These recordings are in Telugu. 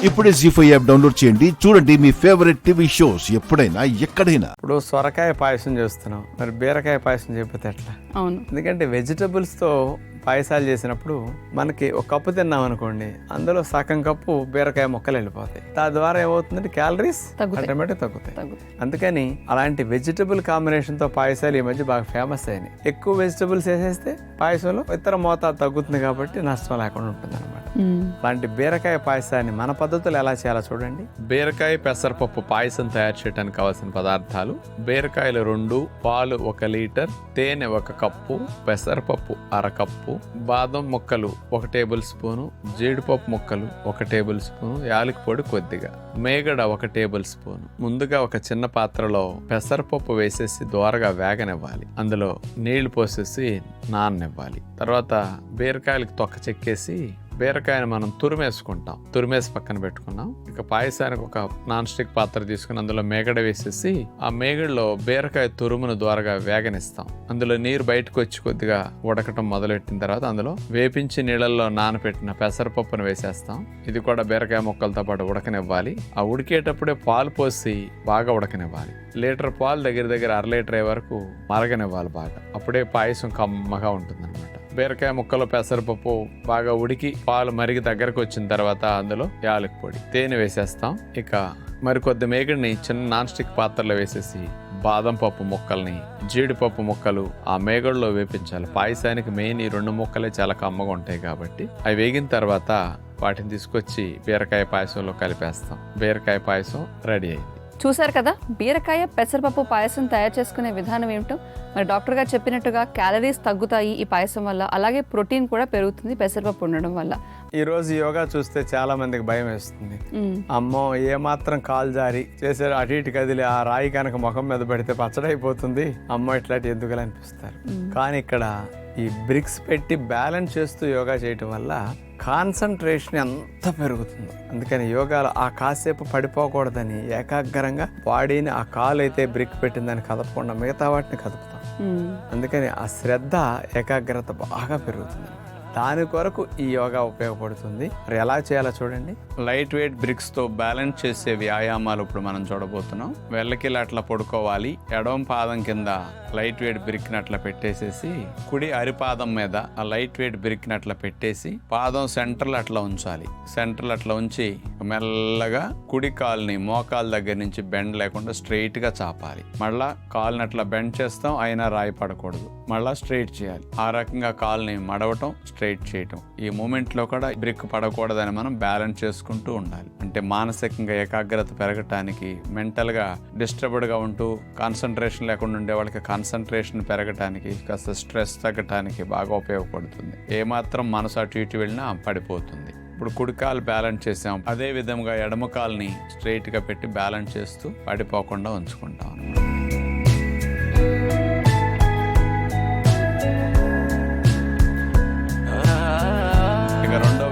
ఇప్పుడే జీ5 యాప్ డౌన్లోడ్ చేయండి. చూడండి మీ ఫేవరెట్ టీవీ షోస్ ఎప్పుడైనా ఎక్కడైనా. ఇప్పుడు సొరకాయ పాయసం చేస్తున్నాం, మరి బీరకాయ పాయసం చెప్పితే ఎట్లా? అవును, ఎందుకంటే వెజిటబుల్స్తో పాయసాలు చేసినప్పుడు మనకి ఒక కప్పు తిన్నాం అనుకోండి, అందులో సగం కప్పు బీరకాయ ముక్కలు వెళ్ళిపోతాయి. తద్వారా ఏమవుతుందంటే క్యాలరీస్ ఆటోమేటిక్ తగ్గుతాయి. అందుకని అలాంటి వెజిటబుల్ కాంబినేషన్ తో పాయసాలు ఈ మధ్య బాగా ఫేమస్ అయినాయి. ఎక్కువ వెజిటబుల్స్ వేసేస్తే పాయసంలో ఇతర మోతాదు తగ్గుతుంది కాబట్టి నష్టం లేకుండా ఉంటుంది అనమాట. అలాంటి బీరకాయ పాయసాన్ని మన పద్ధతులు ఎలా చేయాలో చూడండి. బీరకాయ పెసరపప్పు పాయసం తయారు చేయడానికి కావాల్సిన పదార్థాలు: బీరకాయలు 2, పాలు 1 లీటర్, తేనె 1 కప్పు, పెసరపప్పు 1/2 కప్పు, బాదం ముక్కలు 1 టేబుల్ స్పూను, జీడిపప్పు ముక్కలు 1 టేబుల్ స్పూను, యాలకి పొడి కొద్దిగా, మేగడ 1 టేబుల్ స్పూను. ముందుగా ఒక చిన్న పాత్రలో పెసరపప్పు వేసేసి దోరగా వేగనివ్వాలి. అందులో నీళ్లు పోసేసి నాననివ్వాలి. తర్వాత బీరకాయలకు తొక్క చెక్కేసి బీరకాయను మనం తురిమేసి పక్కన పెట్టుకున్నాం. ఇక పాయసానికి ఒక నాన్ స్టిక్ పాత్ర తీసుకుని అందులో మేగడ వేసేసి ఆ మేగడలో బీరకాయ తురుమును ద్వారాగా వేగనిస్తాం. అందులో నీరు బయటకు వచ్చి కొద్దిగా ఉడకటం మొదలెట్టిన తర్వాత అందులో వేపించి నీళ్ళల్లో నానబెట్టిన పెసరపప్పును వేసేస్తాం. ఇది కూడా బీరకాయ ముక్కలతో పాటు ఉడకనివ్వాలి. ఆ ఉడికేటప్పుడే పాలు పోసి బాగా ఉడకనివ్వాలి. లీటర్ పాలు దగ్గర 1/2 లీటర్ అయ్యే వరకు మరగనివ్వాలి బాగా. అప్పుడే పాయసం కమ్మగా ఉంటుందన్నమాట. బీరకాయ ముక్కలు పెసరపప్పు బాగా ఉడికి పాలు మరిగి దగ్గరకు వచ్చిన తర్వాత అందులో యాలకి పొడి, తేనె వేసేస్తాం. ఇక మరికొద్ది మేగడిని చిన్న నాన్ స్టిక్ పాత్రలో వేసేసి బాదం పప్పు ముక్కల్ని, జీడిపప్పు ముక్కలు ఆ మేగడలో వేపించాలి. పాయసానికి మెయిన్ ఈ 2 ముక్కలే చాలా కమ్మగా ఉంటాయి కాబట్టి అవి వేగిన తర్వాత వాటిని తీసుకొచ్చి బీరకాయ పాయసంలో కలిపేస్తాం. బీరకాయ పాయసం రెడీ అయింది. చూసారు కదా బీరకాయ పెసరపప్పు పాయసం తయారు చేసుకునే విధానం ఏమిటో. మరి డాక్టర్ గారు చెప్పినట్టుగా క్యాలరీస్ తగ్గుతాయి ఈ పాయసం వల్ల, అలాగే ప్రోటీన్ కూడా పెరుగుతుంది పెసరపప్పు ఉండడం వల్ల. ఈ రోజు యోగా చూస్తే చాలా మందికి భయం వేస్తుంది. అమ్మో, ఏమాత్రం కాలు జారి చేసారు అటు ఇటు కదిలి ఆ రాయి కనుక ముఖం మీద పడితే పచ్చడైపోతుంది, అమ్మో ఇట్లాంటి ఎందుకు అనిపిస్తారు. కానీ ఇక్కడ ఈ బ్రిక్స్ పెట్టి బ్యాలెన్స్ చేస్తూ యోగా చేయటం వల్ల కాన్సన్ట్రేషన్ ఎంత పెరుగుతుందో. అందుకని యోగాలో ఆ కాసేపు పడిపోకూడదని ఏకాగ్రంగా బాడీని ఆ కాలు అయితే బ్రిక్ పెట్టిందని కదపకుండా మిగతా వాటిని కదుపుతాం. అందుకని ఆ శ్రద్ధ, ఏకాగ్రత బాగా పెరుగుతుంది. దాని కొరకు ఈ యోగా ఉపయోగపడుతుంది. మరి ఎలా చేయాలో చూడండి. లైట్ వెయిట్ బ్రిక్స్ తో బ్యాలెన్స్ చేసే వ్యాయామాలు ఇప్పుడు మనం చూడబోతున్నాం. వెళ్ళకిలా అట్లా పడుకోవాలి. ఎడమ పాదం కింద లైట్ వెయిట్ బ్రిక్ ని అట్లా పెట్టేసేసి కుడి అరిపాదం మీద ఆ లైట్ వెయిట్ బ్రిక్ ని అట్లా పెట్టేసి పాదం సెంటర్లో అట్లా ఉంచాలి. సెంటర్లో అట్లా ఉంచి మెల్లగా కుడి కాలుని మోకాలు దగ్గర నుంచి బెండ్ లేకుండా స్ట్రైట్ గా చాపాలి. మళ్ళా కాలుని అట్లా బెండ్ చేస్తాం, అయినా రాయి పడకూడదు. మళ్ళా స్ట్రైట్ చేయాలి. ఆ రకంగా కాలుని మడవటం, స్ట్రైట్ చేయటం. ఈ మూమెంట్ లో కూడా బ్రిక్ పడకూడదని మనం బ్యాలెన్స్ చేసుకుంటూ ఉండాలి. అంటే మానసికంగా ఏకాగ్రత పెరగటానికి, మెంటల్ గా డిస్టర్బ్డ్ గా ఉంటూ కాన్సన్ట్రేషన్ లేకుండా ఉండే వాళ్ళకి కాన్సన్ట్రేషన్ పెరగటానికి, కాస్త స్ట్రెస్ తగ్గటానికి బాగా ఉపయోగపడుతుంది. ఏమాత్రం మనసు అటు ఇటు వెళ్ళినా పడిపోతుంది. ఇప్పుడు కుడికాలు బ్యాలెన్స్ చేసాం, అదే విధంగా ఎడమ కాలుని స్ట్రైట్ గా పెట్టి బ్యాలెన్స్ చేస్తూ పడిపోకుండా ఉంచుకుంటాం.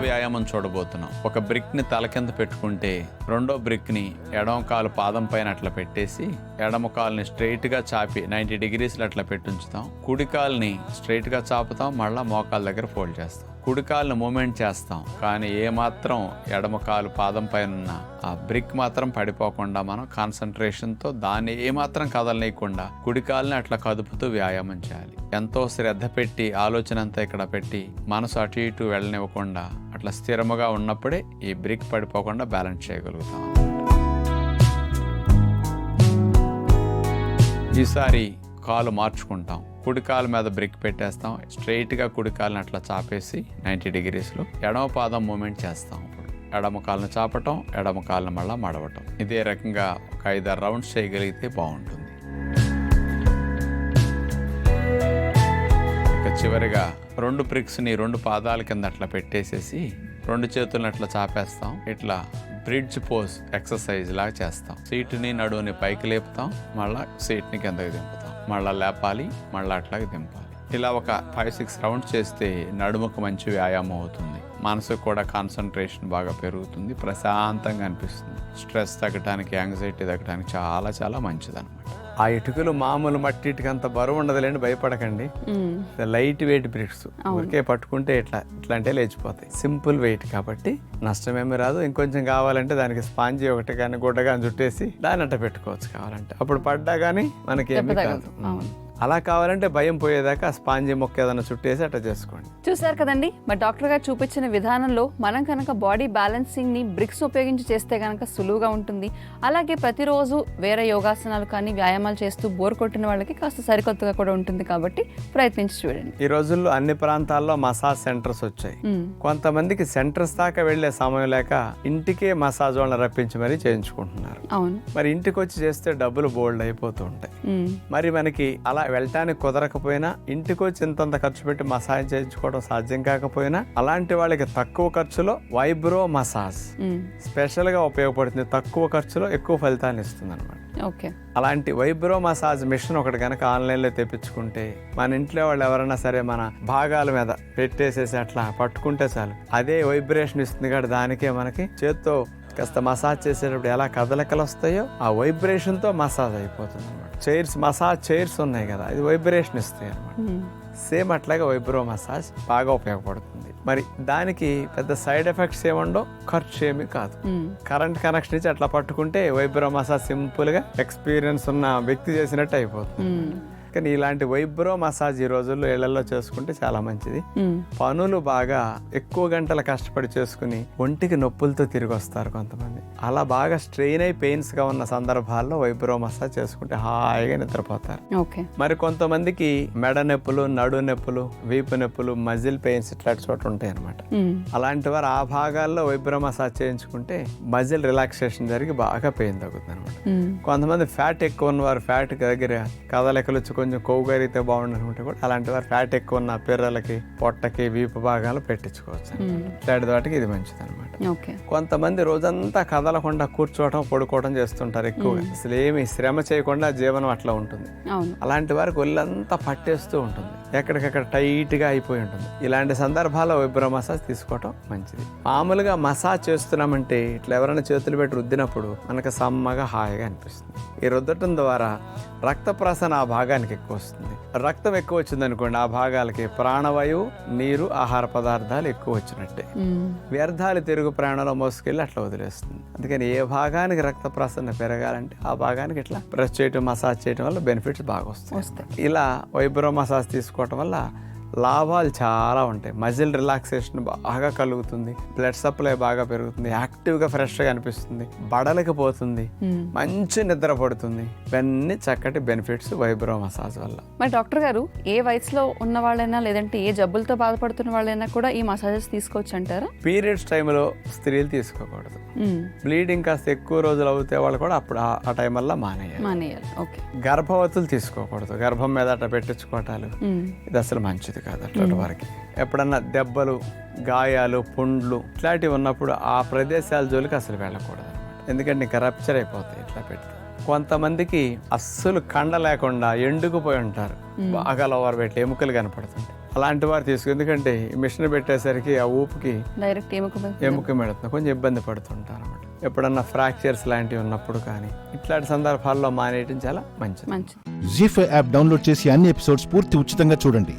వ్యాయామం చూడబోతున్నాం. ఒక బ్రిక్ ని తల కింద పెట్టుకుంటే రెండో బ్రిక్ ని ఎడమ కాలు పాదం పైన అట్లా పెట్టేసి ఎడమ కాలుని స్ట్రైట్ గా చాపి 90 డిగ్రీస్లో అట్లా పెట్టుంచుతాం. కుడి కాలుని స్ట్రైట్ గా చాపుతాం, మళ్ళా మోకాల దగ్గర ఫోల్డ్ చేస్తాం. కుడి కాలుని మూమెంట్ చేస్తాం, కానీ ఏమాత్రం ఎడమ కాలు పాదం పైన ఉన్న ఆ బ్రిక్ మాత్రం పడిపోకుండా మనం కాన్సన్ట్రేషన్తో దాన్ని ఏమాత్రం కదలనీయకుండా కుడి కాలుని అట్లా కదుపుతూ వ్యాయామం చేయాలి. ఎంతో శ్రద్ధ పెట్టి ఆలోచన అంతా ఇక్కడ పెట్టి మనసు అటు ఇటు వెళ్ళనివ్వకుండా అట్లా స్థిరముగా ఉన్నప్పుడే ఈ బ్రిక్ పడిపోకుండా బ్యాలెన్స్ చేయగలుగుతాం. ఈసారి కాలు మార్చుకుంటాం. కుడి కాలు మీద బ్రిక్ పెట్టేస్తాం. స్ట్రైట్ గా కుడి కాలుని అట్లా చాపేసి 90 డిగ్రీస్లో ఎడమ పాదం మూమెంట్ చేస్తాం. ఇప్పుడు ఎడమ కాలుని చాపటం, ఎడమ కాలుని మళ్ళా మడవటం. ఇదే రకంగా ఒక 5-6 రౌండ్స్ చేయగలిగితే బాగుంటుంది. ఇక చివరిగా 2 బ్రిక్స్ ని 2 పాదాల కింద అట్లా పెట్టేసేసి 2 చేతులను అట్లా చాపేస్తాం. ఇట్లా బ్రిడ్జ్ పోజ్ ఎక్సర్సైజ్ లాగా చేస్తాం. సీటుని నడువుని పైకి లేపుతాం, మళ్ళా సీట్ని కిందకి దింపుతాం, మళ్ళా లేపాలి, మళ్ళా అట్లాగే దింపాలి. ఇలా ఒక 5-6 రౌండ్స్ చేస్తే నడుముకు మంచి వ్యాయామం అవుతుంది. మనసుకు కూడా కాన్సన్ట్రేషన్ బాగా పెరుగుతుంది, ప్రశాంతంగా అనిపిస్తుంది. స్ట్రెస్ తగ్గడానికి, యాంగ్జైటీ తగ్గడానికి చాలా చాలా మంచిది అనమాట. ఆ ఇటుకలు మామూలు మట్టి ఇటుక అంత బరువు ఉండదులేండి, భయపడకండి. లైట్ వెయిట్ బ్రిక్స్ ఊరికే పట్టుకుంటే ఇట్లా అంటే లేచిపోతాయి. సింపుల్ వెయిట్ కాబట్టి నష్టమేమీ రాదు. ఇంకొంచెం కావాలంటే దానికి స్పాంజీ ఒకటి కానీ గుడ్డ కానీ చుట్టేసి దాన్ని అట్ట పెట్టుకోవచ్చు కావాలంటే. అప్పుడు పడ్డా కానీ మనకి ఏమీ కాదు. అలా కావాలంటే భయం పోయేదాకా ఆ స్పాంజీ మొక్క ఏదైనా చుట్టేసి అట్లా చేసుకోండి. చూసారు కదండి, మరి డాక్టర్ గారు చూపించిన విధానంలో మనం కనుక బాడీ బ్యాలెన్సింగ్ ని బ్రిక్స్ ఉపయోగించి చేస్తే కనుక సులువుగా ఉంటుంది. అలాగే ప్రతిరోజు వేరే యోగాసనాలు కానీ వ్యాయామాలు చేస్తూ బోర్ కొట్టిన వాళ్ళకి కాస్త సరికొత్తగా కూడా ఉంటుంది కాబట్టి ప్రయత్నించి చూడండి. ఈ రోజుల్లో అన్ని ప్రాంతాల్లో మసాజ్ సెంటర్స్ వచ్చాయి. కొంతమందికి సెంటర్స్ దాకా వెళ్లే సమయం లేక ఇంటికే మసాజ్ వాళ్ళని రప్పించి మరీ చేయించుకుంటున్నారు. అవును, మరి ఇంటికి వచ్చి చేస్తే డబ్బులు బోల్డ్ అయిపోతూ ఉంటాయి. మరి మనకి అలా వెళ్ళటానికి కుదరకపోయినా ఇంటికి వచ్చి ఇంతంత ఖర్చు పెట్టి మసాజ్ చేయించుకోవడం సాధ్యం కాకపోయినా అలాంటి వాళ్ళకి తక్కువ ఖర్చులో వైబ్రో మసాజ్ స్పెషల్ గా ఉపయోగపడుతుంది. తక్కువ ఖర్చులో ఎక్కువ ఫలితాన్ని ఇస్తుంది అనమాట. ఓకే, అలాంటి వైబ్రో మసాజ్ మిషన్ ఒకటి కనుక ఆన్లైన్లో తెప్పించుకుంటే మన ఇంట్లో వాళ్ళు ఎవరైనా సరే మన భాగాల మీద పెట్టేసేసి అట్లా పట్టుకుంటే చాలు, అదే వైబ్రేషన్ ఇస్తుంది. కాబట్టి దానికే మనకి చేత్తో కాస్త మసాజ్ చేసేటప్పుడు ఎలా కదలికలు వస్తాయో ఆ వైబ్రేషన్తో మసాజ్ అయిపోతుంది అనమాట. మసాజ్ చైర్స్ ఉన్నాయి కదా, అది వైబ్రేషన్ ఇస్తాయి అనమాట. సేమ్ అట్లాగే వైబ్రో మసాజ్ బాగా ఉపయోగపడుతుంది. మరి దానికి పెద్ద సైడ్ ఎఫెక్ట్స్ ఏముండో, ఖర్చు ఏమీ కాదు. కరెంట్ కనెక్షన్ ఇచ్చి అట్లా పట్టుకుంటే వైబ్రో మసాజ్ సింపుల్ గా ఎక్స్పీరియన్స్ ఉన్న వ్యక్తి చేసినట్టు అయిపోతుంది. కానీ ఇలాంటి వైబ్రో మసాజ్ ఈ రోజుల్లో ఇళ్లలో చేసుకుంటే చాలా మంచిది. పనులు బాగా ఎక్కువ గంటలు కష్టపడి చేసుకుని ఒంటికి నొప్పులతో తిరిగి వస్తారు కొంతమంది. అలా బాగా స్ట్రెయిన్ అయి పెయిన్స్ గా ఉన్న సందర్భాల్లో వైబ్రో మసాజ్ చేసుకుంటే హాయిగా నిద్రపోతారు. మరి కొంతమందికి మెడ నొప్పులు, నడు నొప్పులు, వీపు నొప్పులు, మజిల్ పెయిన్స్ ఇట్లాంటి చోట ఉంటాయి అనమాట. అలాంటి వారు ఆ భాగాల్లో వైబ్రో మసాజ్ చేయించుకుంటే మజిల్ రిలాక్సేషన్ జరిగి బాగా పెయిన్ తగ్గుతుంది అనమాట. కొంతమంది ఫ్యాట్ ఎక్కువ ఉన్నవారు ఫ్యాట్ దగ్గర కదలికలు కొంచెం కొవ్వు కరిగితే బాగుండనుకుంటే కూడా అలాంటి వారు ఫ్యాట్ ఎక్కువ ఉన్న పిర్రలకి, పొట్టకి, వీపు భాగాలు పెట్టించుకోవచ్చు. ఇట్లాంటి వాటికి ఇది మంచిది అనమాట. కొంతమంది రోజంతా కదలకుండా కూర్చోవడం, పడుకోవడం చేస్తుంటారు ఎక్కువగా. అసలు ఏమి శ్రమ చేయకుండా జీవనం అట్లా ఉంటుంది. అలాంటి వారికి ఒళ్ళంతా పట్టేస్తూ ఉంటుంది, ఎక్కడికక్కడ టైట్ గా అయిపోయి ఉంటుంది. ఇలాంటి సందర్భాల్లో వైబ్రో మసాజ్ తీసుకోవటం మంచిది. మామూలుగా మసాజ్ చేస్తున్నామంటే ఇట్లా ఎవరైనా చేతులు పెట్టి రుద్దినప్పుడు మనకు సమ్మగా హాయిగా అనిపిస్తుంది. ఈ రుద్దటం ద్వారా రక్త ప్రసరణ ఆ భాగానికి ఎక్కువ వస్తుంది. రక్తం ఎక్కువ వచ్చింది అనుకోండి, ఆ భాగాలకి ప్రాణవాయువు, నీరు, ఆహార పదార్థాలు ఎక్కువ వచ్చినట్టే. వ్యర్థాలు తిరుగు ప్రాణంలో మోసుకెళ్ళి అట్లా వదిలేస్తుంది. అందుకని ఏ భాగానికి రక్త ప్రసరణ పెరగాలంటే ఆ భాగానికి ఇట్లా ప్రెస్ చేయటం, మసాజ్ చేయటం వల్ల బెనిఫిట్స్ బాగా వస్తాయి. ఇలా వైబ్రో మసాజ్ తీసుకోవటం వల్ల లాభాలు చాలా ఉంటాయి. మజిల్ రిలాక్సేషన్ బాగా కలుగుతుంది, బ్లడ్ సప్లై బాగా పెరుగుతుంది, యాక్టివ్గా ఫ్రెష్గా అనిపిస్తుంది, బడలకి పోతుంది, మంచి నిద్ర పడుతుంది. ఇవన్నీ చక్కటి బెనిఫిట్స్ వైబ్రో మసాజ్ వల్ల. మరి డాక్టర్ గారు, ఏ వయసులో ఉన్న వాళ్ళైనా లేదంటే ఏ జబ్బులతో బాధపడుతున్న వాళ్ళైనా కూడా ఈ మసాజెస్ తీసుకోవచ్చు అంటారా? పీరియడ్స్ టైంలో స్త్రీలు తీసుకోకూడదు. బ్లీడింగ్ కాస్త ఎక్కువ రోజులు అవుతే వాళ్ళు కూడా అప్పుడు ఆ టైం వల్ల మానేయాలి. గర్భవతులు తీసుకోకూడదు. గర్భం మీద అట్లా పెట్టించుకోవటాలు ఇది అసలు మంచిది కాదు అట్లాంటి వారికి. ఎప్పుడన్నా దెబ్బలు, గాయాలు, పుండ్లు ఇట్లాంటివి ఉన్నప్పుడు ఆ ప్రదేశాల జోలికి అసలు వెళ్ళకూడదు అనమాట. ఎందుకంటే ఇంకా రప్చర్ అయిపోతాయి ఇట్లా పెడితే. కొంతమందికి అస్సలు కండ లేకుండా ఎండుకుపోయి ఉంటారు, బాగా లోవర్ పెట్టి ఎముకలు కనపడుతుంటాయి. అలాంటి వారు ఎందుకంటే ఈ మిషన్ పెట్టేసరికి ఆ ఊపుకి డైరెక్ట్ ఎముక మెడుతుంది, కొంచెం ఇబ్బంది పడుతుంటారు అనమాట. ఎప్పుడన్నా ఫ్రాక్చర్స్ లాంటివి ఉన్నప్పుడు కానీ ఇట్లాంటి సందర్భాల్లో మానేయటం చాలా మంచిది. జీ5 యాప్ డౌన్లోడ్ చేసి అన్ని ఎపిసోడ్స్ పూర్తి ఉచితంగా చూడండి.